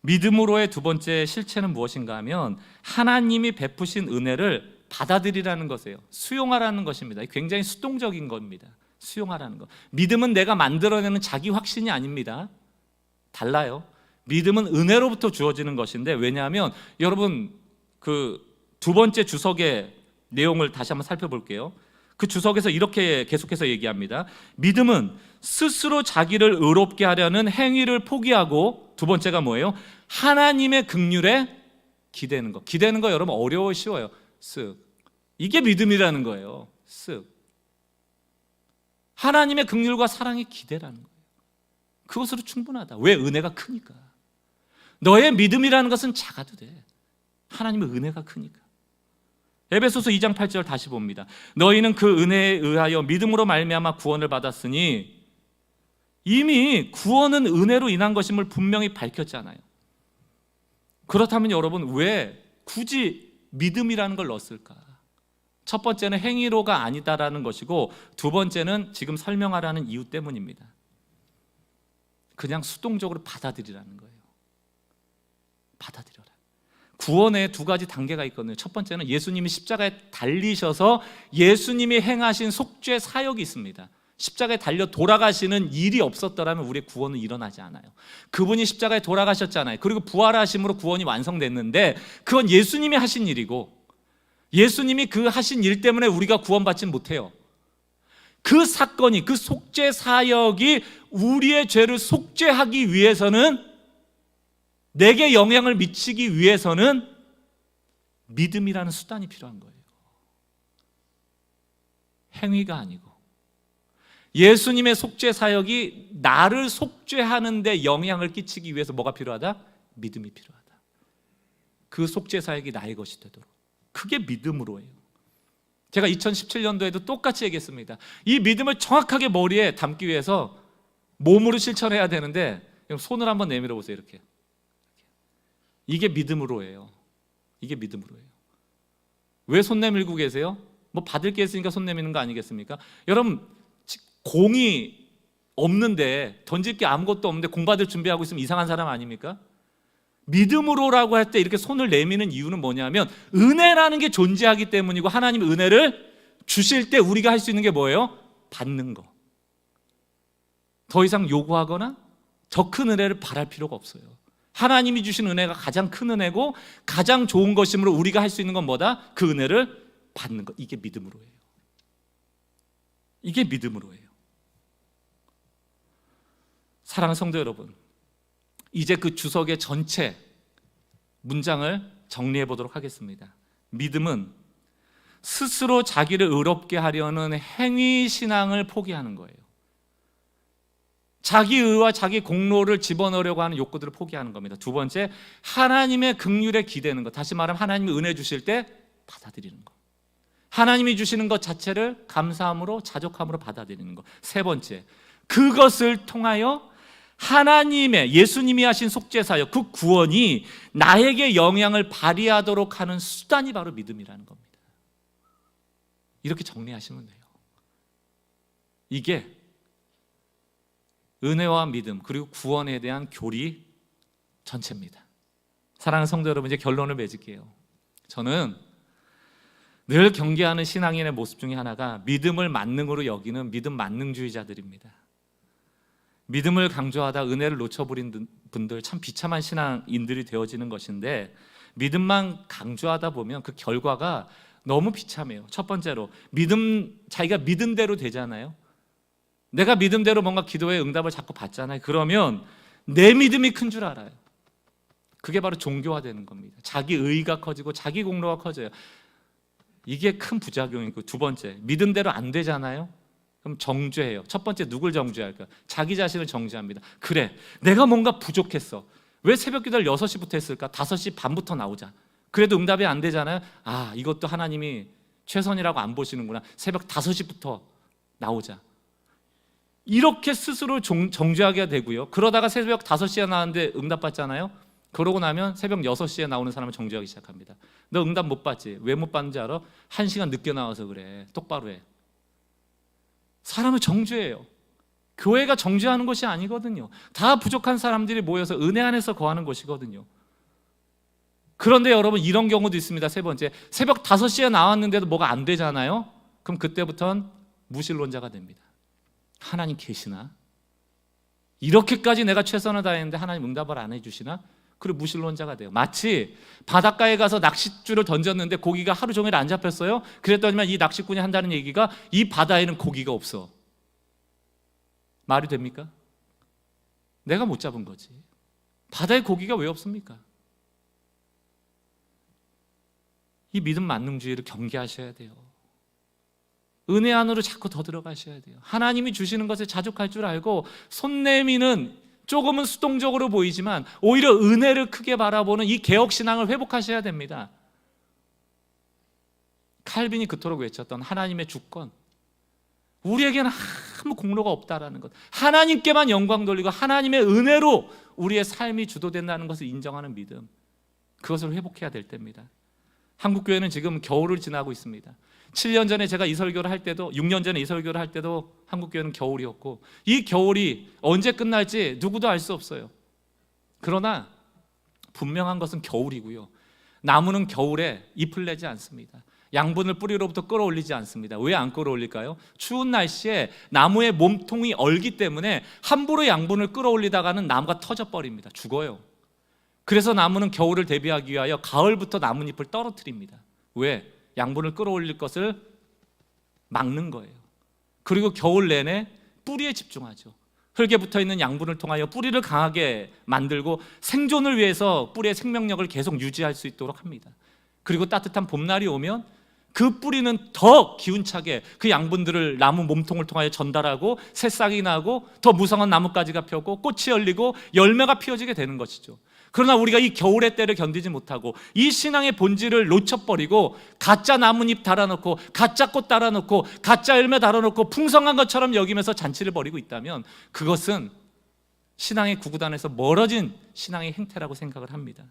믿음으로의 두 번째 실체는 무엇인가 하면 하나님이 베푸신 은혜를 받아들이라는 것이에요. 수용하라는 것입니다. 굉장히 수동적인 겁니다. 수용하라는 것. 믿음은 내가 만들어내는 자기 확신이 아닙니다. 달라요. 믿음은 은혜로부터 주어지는 것인데, 왜냐하면 여러분 그 두 번째 주석의 내용을 다시 한번 살펴볼게요. 그 주석에서 이렇게 계속해서 얘기합니다. 믿음은 스스로 자기를 의롭게 하려는 행위를 포기하고, 두 번째가 뭐예요? 하나님의 긍휼에 기대는 거. 기대는 거 여러분 어려워 쉬워요. 쓱. 이게 믿음이라는 거예요. 쓱. 하나님의 긍휼과 사랑에 기대라는 거예요. 그것으로 충분하다. 왜? 은혜가 크니까. 너의 믿음이라는 것은 작아도 돼. 하나님의 은혜가 크니까. 에베소서 2장 8절 다시 봅니다. 너희는 그 은혜에 의하여 믿음으로 말미암아 구원을 받았으니 이미 구원은 은혜로 인한 것임을 분명히 밝혔잖아요. 그렇다면 여러분 왜 굳이 믿음이라는 걸 넣었을까? 첫 번째는 행위로가 아니다라는 것이고, 두 번째는 지금 설명하라는 이유 때문입니다. 그냥 수동적으로 받아들이라는 거예요. 받아들여라. 구원에 두 가지 단계가 있거든요. 첫 번째는 예수님이 십자가에 달리셔서 예수님이 행하신 속죄 사역이 있습니다. 십자가에 달려 돌아가시는 일이 없었더라면 우리의 구원은 일어나지 않아요. 그분이 십자가에 돌아가셨잖아요. 그리고 부활하심으로 구원이 완성됐는데 그건 예수님이 하신 일이고, 예수님이 그 하신 일 때문에 우리가 구원받지 못해요. 그 사건이, 그 속죄 사역이 우리의 죄를 속죄하기 위해서는, 내게 영향을 미치기 위해서는 믿음이라는 수단이 필요한 거예요. 행위가 아니고. 예수님의 속죄 사역이 나를 속죄하는 데 영향을 끼치기 위해서 뭐가 필요하다? 믿음이 필요하다. 그 속죄 사역이 나의 것이 되도록. 그게 믿음으로 해요. 제가 2017년도에도 똑같이 얘기했습니다. 이 믿음을 정확하게 머리에 담기 위해서 몸으로 실천해야 되는데, 손을 한번 내밀어 보세요. 이렇게. 이게 믿음으로 해요. 이게 믿음으로 해요. 왜 손 내밀고 계세요? 뭐 받을 게 있으니까 손 내미는 거 아니겠습니까? 여러분, 공이 없는데, 던질 게 아무것도 없는데 공 받을 준비하고 있으면 이상한 사람 아닙니까? 믿음으로라고 할 때 이렇게 손을 내미는 이유는 뭐냐면, 은혜라는 게 존재하기 때문이고, 하나님의 은혜를 주실 때 우리가 할 수 있는 게 뭐예요? 받는 거. 더 이상 요구하거나 더 큰 은혜를 바랄 필요가 없어요. 하나님이 주신 은혜가 가장 큰 은혜고 가장 좋은 것이므로 우리가 할 수 있는 건 뭐다? 그 은혜를 받는 것. 이게 믿음으로 해요. 이게 믿음으로 해요. 사랑하는 성도 여러분, 이제 그 주석의 전체 문장을 정리해 보도록 하겠습니다. 믿음은 스스로 자기를 의롭게 하려는 행위 신앙을 포기하는 거예요. 자기 의와 자기 공로를 집어넣으려고 하는 욕구들을 포기하는 겁니다. 두 번째, 하나님의 긍휼에 기대는 것. 다시 말하면 하나님이 은혜 주실 때 받아들이는 것. 하나님이 주시는 것 자체를 감사함으로, 자족함으로 받아들이는 것. 세 번째, 그것을 통하여 하나님의, 예수님이 하신 속죄사역, 그 구원이 나에게 영향을 발휘하도록 하는 수단이 바로 믿음이라는 겁니다. 이렇게 정리하시면 돼요. 이게 은혜와 믿음, 그리고 구원에 대한 교리 전체입니다. 사랑하는 성도 여러분, 이제 결론을 맺을게요. 저는 늘 경계하는 신앙인의 모습 중에 하나가 믿음을 만능으로 여기는 믿음 만능주의자들입니다. 믿음을 강조하다 은혜를 놓쳐버린 분들, 참 비참한 신앙인들이 되어지는 것인데, 믿음만 강조하다 보면 그 결과가 너무 비참해요. 첫 번째로, 자기가 믿은 대로 되잖아요. 내가 믿음대로 뭔가 기도의 응답을 자꾸 받잖아요. 그러면 내 믿음이 큰 줄 알아요. 그게 바로 종교화되는 겁니다. 자기 의의가 커지고 자기 공로가 커져요. 이게 큰 부작용이고, 두 번째, 믿음대로 안 되잖아요. 그럼 정죄해요. 첫 번째, 누굴 정죄할까요? 자기 자신을 정죄합니다. 그래, 내가 뭔가 부족했어. 왜 새벽 기도를 6시부터 했을까? 5시 반부터 나오자. 그래도 응답이 안 되잖아요. 아, 이것도 하나님이 최선이라고 안 보시는구나. 새벽 5시부터 나오자. 이렇게 스스로 정죄하게 되고요. 그러다가 새벽 5시에 나왔는데 응답받잖아요. 그러고 나면 새벽 6시에 나오는 사람을 정죄하기 시작합니다. 너 응답 못 받지? 왜 못 받는지 알아? 1시간 늦게 나와서 그래. 똑바로 해. 사람을 정죄해요. 교회가 정죄하는 것이 아니거든요. 다 부족한 사람들이 모여서 은혜 안에서 거하는 것이거든요. 그런데 여러분, 이런 경우도 있습니다. 세 번째, 새벽 5시에 나왔는데도 뭐가 안 되잖아요. 그럼 그때부터는 무신론자가 됩니다. 하나님 계시나? 이렇게까지 내가 최선을 다했는데 하나님 응답을 안 해주시나? 그리고 무신론자가 돼요. 마치 바닷가에 가서 낚싯줄을 던졌는데 고기가 하루 종일 안 잡혔어요. 그랬더니만 이 낚시꾼이 한다는 얘기가 이 바다에는 고기가 없어. 말이 됩니까? 내가 못 잡은 거지. 바다에 고기가 왜 없습니까? 이 믿음 만능주의를 경계하셔야 돼요. 은혜 안으로 자꾸 더 들어가셔야 돼요. 하나님이 주시는 것에 자족할 줄 알고, 손 내미는 조금은 수동적으로 보이지만 오히려 은혜를 크게 바라보는 이 개혁신앙을 회복하셔야 됩니다. 칼빈이 그토록 외쳤던 하나님의 주권, 우리에게는 아무 공로가 없다라는 것, 하나님께만 영광 돌리고 하나님의 은혜로 우리의 삶이 주도된다는 것을 인정하는 믿음, 그것을 회복해야 될 때입니다. 한국교회는 지금 겨울을 지나고 있습니다. 7년 전에 제가 이 설교를 할 때도, 6년 전에 이 설교를 할 때도 한국교회는 겨울이었고, 이 겨울이 언제 끝날지 누구도 알 수 없어요. 그러나 분명한 것은 겨울이고요, 나무는 겨울에 잎을 내지 않습니다. 양분을 뿌리로부터 끌어올리지 않습니다. 왜 안 끌어올릴까요? 추운 날씨에 나무의 몸통이 얼기 때문에 함부로 양분을 끌어올리다가는 나무가 터져버립니다. 죽어요. 그래서 나무는 겨울을 대비하기 위하여 가을부터 나뭇잎을 떨어뜨립니다. 왜? 양분을 끌어올릴 것을 막는 거예요. 그리고 겨울 내내 뿌리에 집중하죠. 흙에 붙어있는 양분을 통하여 뿌리를 강하게 만들고 생존을 위해서 뿌리의 생명력을 계속 유지할 수 있도록 합니다. 그리고 따뜻한 봄날이 오면 그 뿌리는 더 기운차게 그 양분들을 나무 몸통을 통하여 전달하고 새싹이 나고 더 무성한 나뭇가지가 펴고 꽃이 열리고 열매가 피어지게 되는 것이죠. 그러나 우리가 이 겨울의 때를 견디지 못하고 이 신앙의 본질을 놓쳐버리고 가짜 나뭇잎 달아놓고 가짜 꽃 달아놓고 가짜 열매 달아놓고 풍성한 것처럼 여기면서 잔치를 벌이고 있다면 그것은 신앙의 구구단에서 멀어진 신앙의 행태라고 생각을 합니다.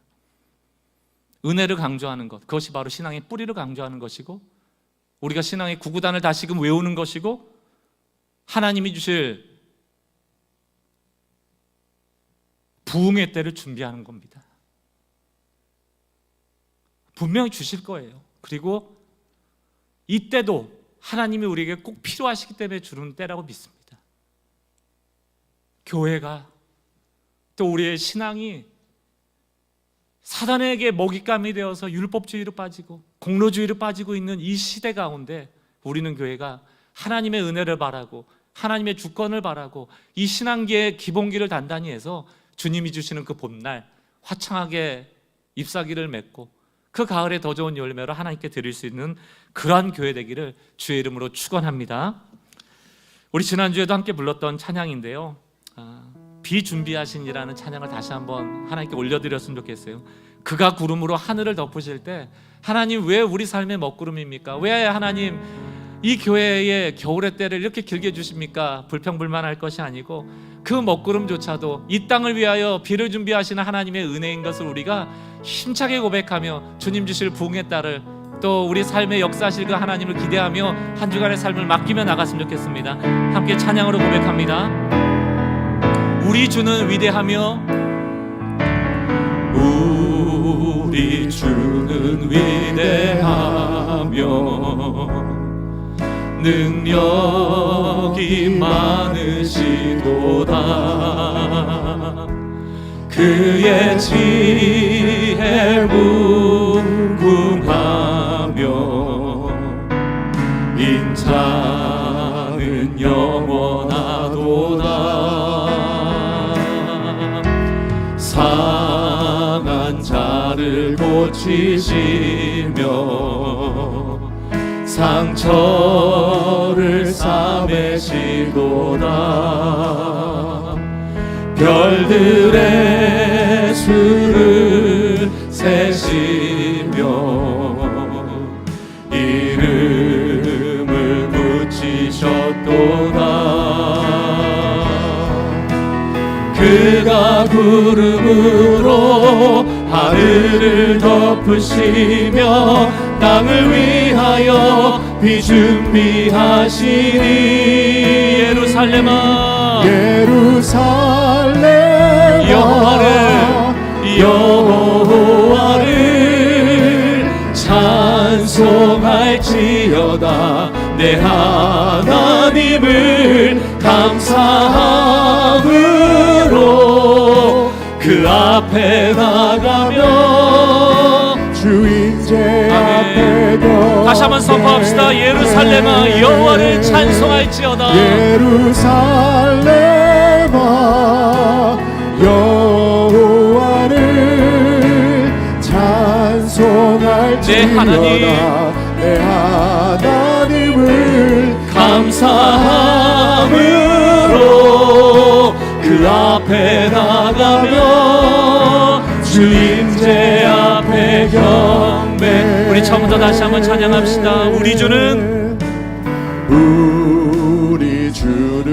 은혜를 강조하는 것, 그것이 바로 신앙의 뿌리를 강조하는 것이고, 우리가 신앙의 구구단을 다시금 외우는 것이고, 하나님이 주실 부흥의 때를 준비하는 겁니다. 분명히 주실 거예요. 그리고 이때도 하나님이 우리에게 꼭 필요하시기 때문에 주는 때라고 믿습니다. 교회가, 또 우리의 신앙이 사단에게 먹잇감이 되어서 율법주의로 빠지고 공로주의로 빠지고 있는 이 시대 가운데 우리는 교회가 하나님의 은혜를 바라고 하나님의 주권을 바라고 이 신앙기의 기본기를 단단히 해서 주님이 주시는 그 봄날 화창하게 잎사귀를 맺고 그 가을에 더 좋은 열매로 하나님께 드릴 수 있는 그러한 교회 되기를 주의 이름으로 축원합니다. 우리 지난주에도 함께 불렀던 찬양인데요, 비준비하신이라는 찬양을 다시 한번 하나님께 올려드렸으면 좋겠어요. 그가 구름으로 하늘을 덮으실 때 하나님 왜 우리 삶의 먹구름입니까? 왜 하나님 이 교회의 겨울의 때를 이렇게 길게 주십니까? 불평불만할 것이 아니고 그 먹구름조차도 이 땅을 위하여 비를 준비하시는 하나님의 은혜인 것을 우리가 힘차게 고백하며 주님 주실 부흥의 딸을 또 우리 삶의 역사하실 그 하나님을 기대하며 한 주간의 삶을 맡기며 나갔으면 좋겠습니다. 함께 찬양으로 고백합니다. 우리 주는 위대하며 우리 주는 위대하며 능력이 많으시도다. 그의 지혜 무궁하며 인자는 영원하도다. 상한 자를 고치시며 상처를 싸매시도다. 별들의 수를 세시며 이름을 붙이셨도다. 그가 구름으로 하늘을 덮으시며 땅을 위하여 비준비하시니 예루살렘아 여호와를 찬송할지어다. 내 하나님을 감사함으로 그 앞에 나가며 주 인재 앞에 경 다시 한번 선포합시다. 예루살렘아 여호와를 찬송할지어다. 예루살렘아 여호와를 찬송할지어다. 내 하나님을 감사함으로 그 앞에 나가며 주 임재 앞에 경배. 우리 처음부터 다시 한번 찬양합시다. 우리 주는 우리 주는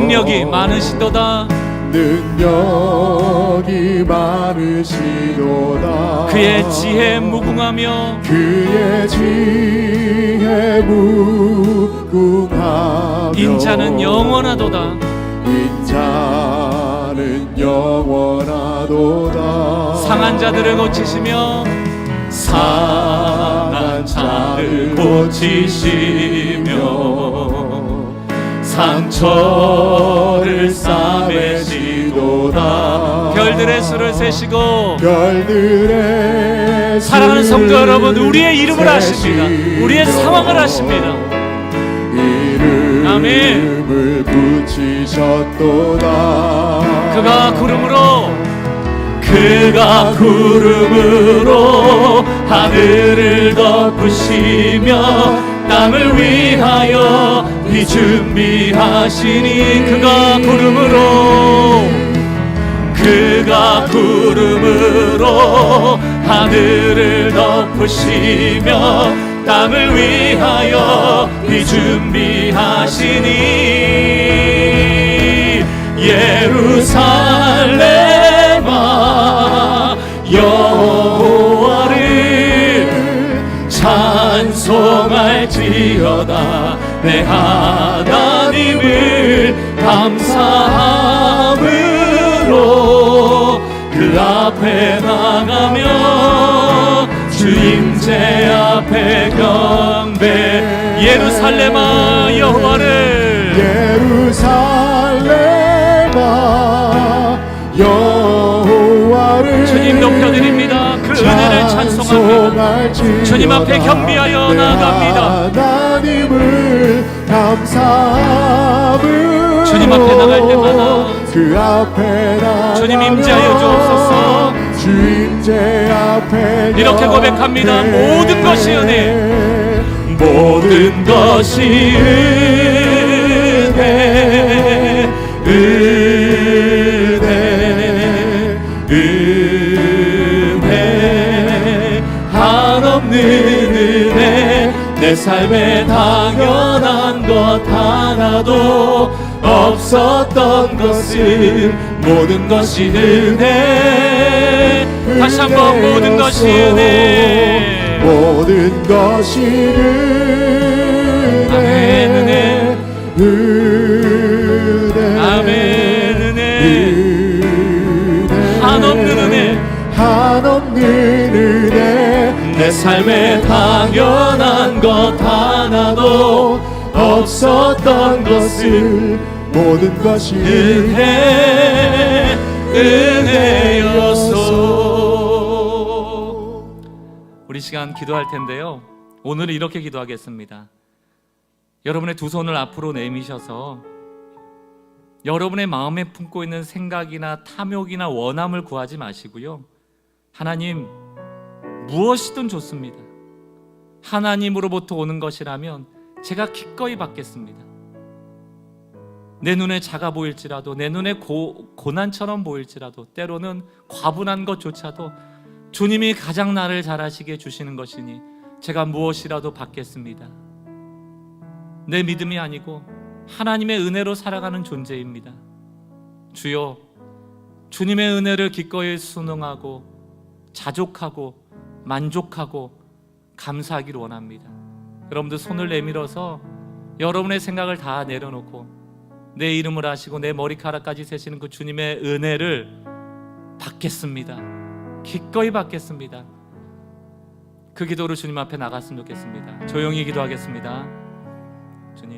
능력이 많으시도다. 능력이 많으시도다. 그의 지혜에 무궁하며 그의 지혜에 무궁하며 인자는 영원하도다. 인자는 영원하도다. 상한 자들을 고치시며 상한 자를 고치시며 상처를 싸매시도다. 별들의 수를 세시고 별들의 사랑하는 성도 여러분, 우리의 이름을 수를 아십니다. 우리의 상황을 아십니다. 이름을 붙이셨도다. 그가 구름으로 하늘을 덮으시며 땅을 위하여 비 준비하시니 그가 구름으로 하늘을 덮으시며 땅을 위하여 비 준비하시니 예루살렘아 여호와를 찬송할지어다. 내 하나님을 감사함으로 그 앞에 나가며 주 임재 앞에 경배. 예루살렘아 여호와를 예루살렘아 여호와를 주님 높여드립니다. 그 은혜를 찬송합니다. 주님 앞에 경배하여 나갑니다. 하나님을 감사함으로 주님 앞에 나갈 때마다 그 앞에 나가며 주님 임재하여 주옵소서. 주 임재 앞에 이렇게 고백합니다. 모든 것이 은혜, 모든 것이 은혜, 은혜, 한없는 은혜. 내 삶에 당연한 것 하나도 없었던 것은 모든 것이 은혜. 다시 한번 모든 것이 은혜, 모든 것이 은혜. 아멘, 은혜. 은혜. 아멘, 은혜. 은혜. 한없는 은혜. 한없는 은혜. 내 삶에 당연한 것 하나도 없었던 것을 모든 것이 은혜였소. 우리 시간 기도할 텐데요, 오늘은 이렇게 기도하겠습니다. 여러분의 두 손을 앞으로 내미셔서 여러분의 마음에 품고 있는 생각이나 탐욕이나 원함을 구하지 마시고요, 하나님, 무엇이든 좋습니다. 하나님으로부터 오는 것이라면 제가 기꺼이 받겠습니다. 내 눈에 작아 보일지라도, 내 눈에 고난처럼 보일지라도, 때로는 과분한 것조차도 주님이 가장 나를 잘 아시게 주시는 것이니 제가 무엇이라도 받겠습니다. 내 믿음이 아니고 하나님의 은혜로 살아가는 존재입니다. 주여, 주님의 은혜를 기꺼이 순응하고 자족하고 만족하고 감사하기를 원합니다. 여러분들 손을 내밀어서 여러분의 생각을 다 내려놓고 내 이름을 아시고 내 머리카락까지 세시는 그 주님의 은혜를 받겠습니다. 기꺼이 받겠습니다. 그 기도로 주님 앞에 나갔으면 좋겠습니다. 조용히 기도하겠습니다.